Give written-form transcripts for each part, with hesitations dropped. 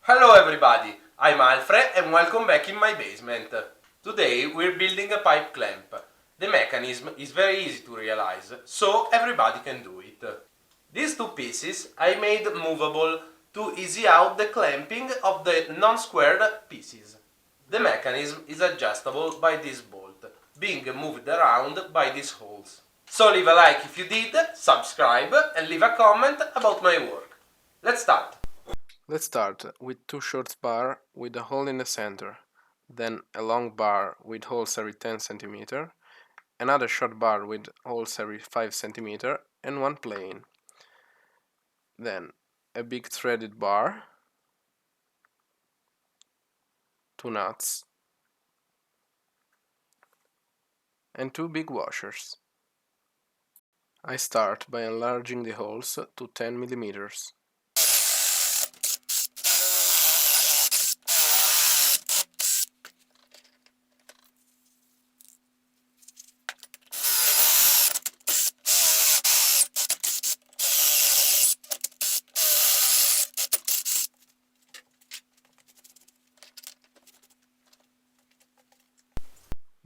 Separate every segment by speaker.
Speaker 1: Hello everybody, I'm Alfre and welcome back in my basement. Today we're building a pipe clamp. The mechanism is very easy to realize, so everybody can do it. These two pieces I made movable to easy out the clamping of the non-squared pieces. The mechanism is adjustable by this bolt, being moved around by these holes. So leave a like if you did, subscribe and leave a comment about my work. Let's start!
Speaker 2: Let's start with two short bars with a hole in the center, then a long bar with holes every 10 cm, another short bar with holes every 5 cm, and one plain. Then a big threaded bar, two nuts, and two big washers. I start by enlarging the holes to 10 mm.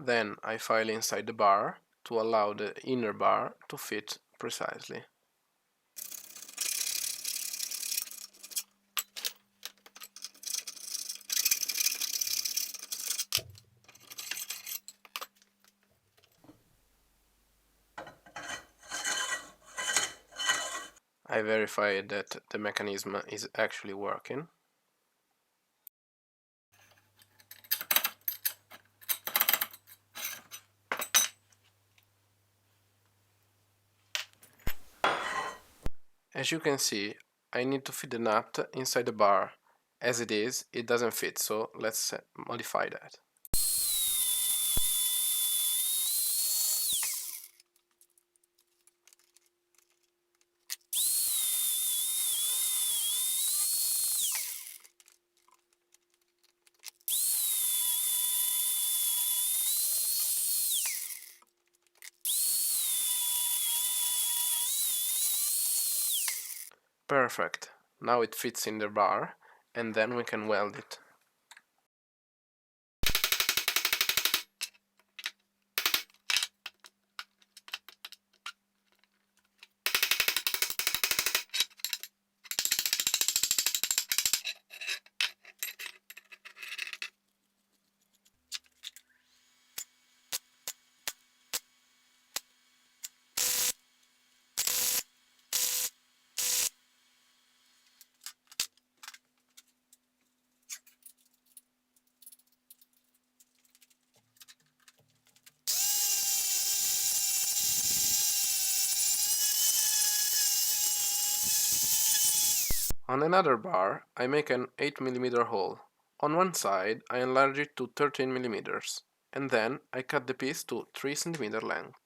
Speaker 2: Then I file inside the bar to allow the inner bar to fit precisely. I verify that the mechanism is actually working. As you can see, I need to fit the nut inside the bar. As it is, it doesn't fit, so let's modify that. Perfect. Now it fits in the bar, and then we can weld it. On another bar, I make an 8 mm hole. On one side, I enlarge it to 13 mm, and then I cut the piece to 3 cm length.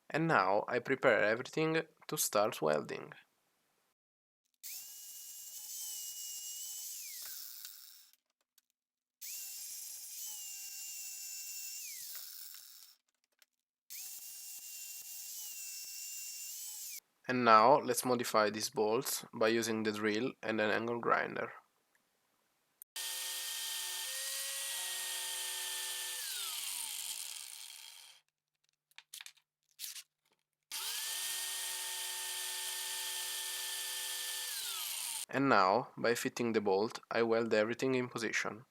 Speaker 2: And now I prepare everything to start welding. And now let's modify these bolts by using the drill and an angle grinder. And now, by fitting the bolt, I weld everything in position.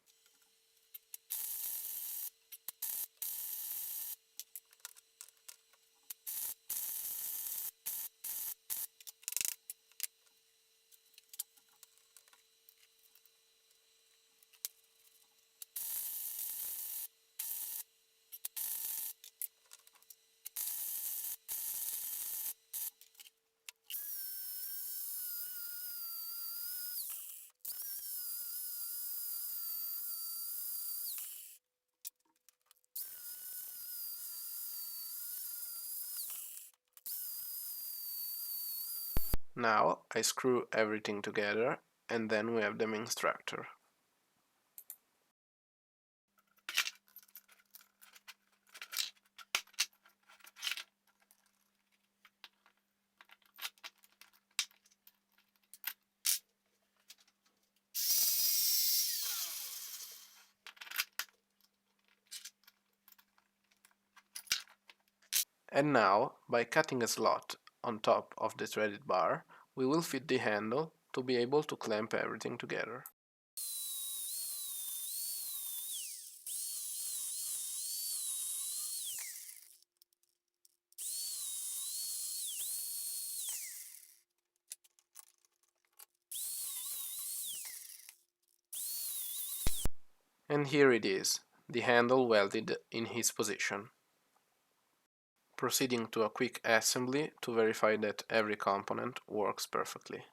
Speaker 2: Now I screw everything together, and then we have the main structure. And now, by cutting a slot on top of the threaded bar, we will fit the handle to be able to clamp everything together. And here it is, the handle welded in his position. Proceeding to a quick assembly to verify that every component works perfectly.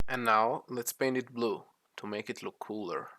Speaker 2: And now let's paint it blue to make it look cooler.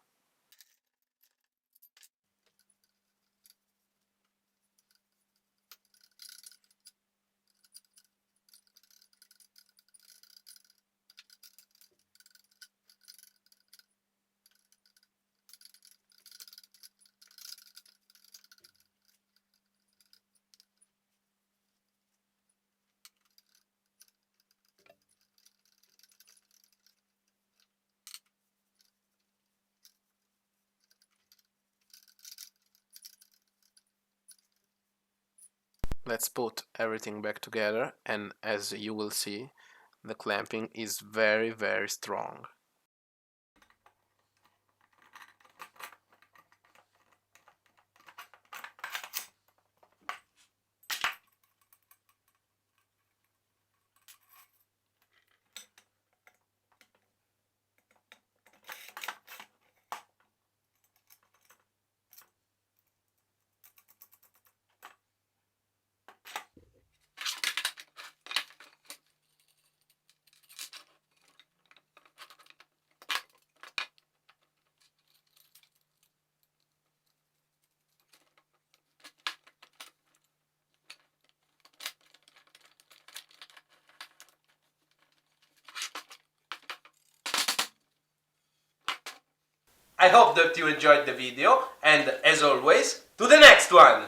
Speaker 2: Let's put everything back together, and as you will see, the clamping is very strong.
Speaker 1: I hope that you enjoyed the video, and as always, to the next one!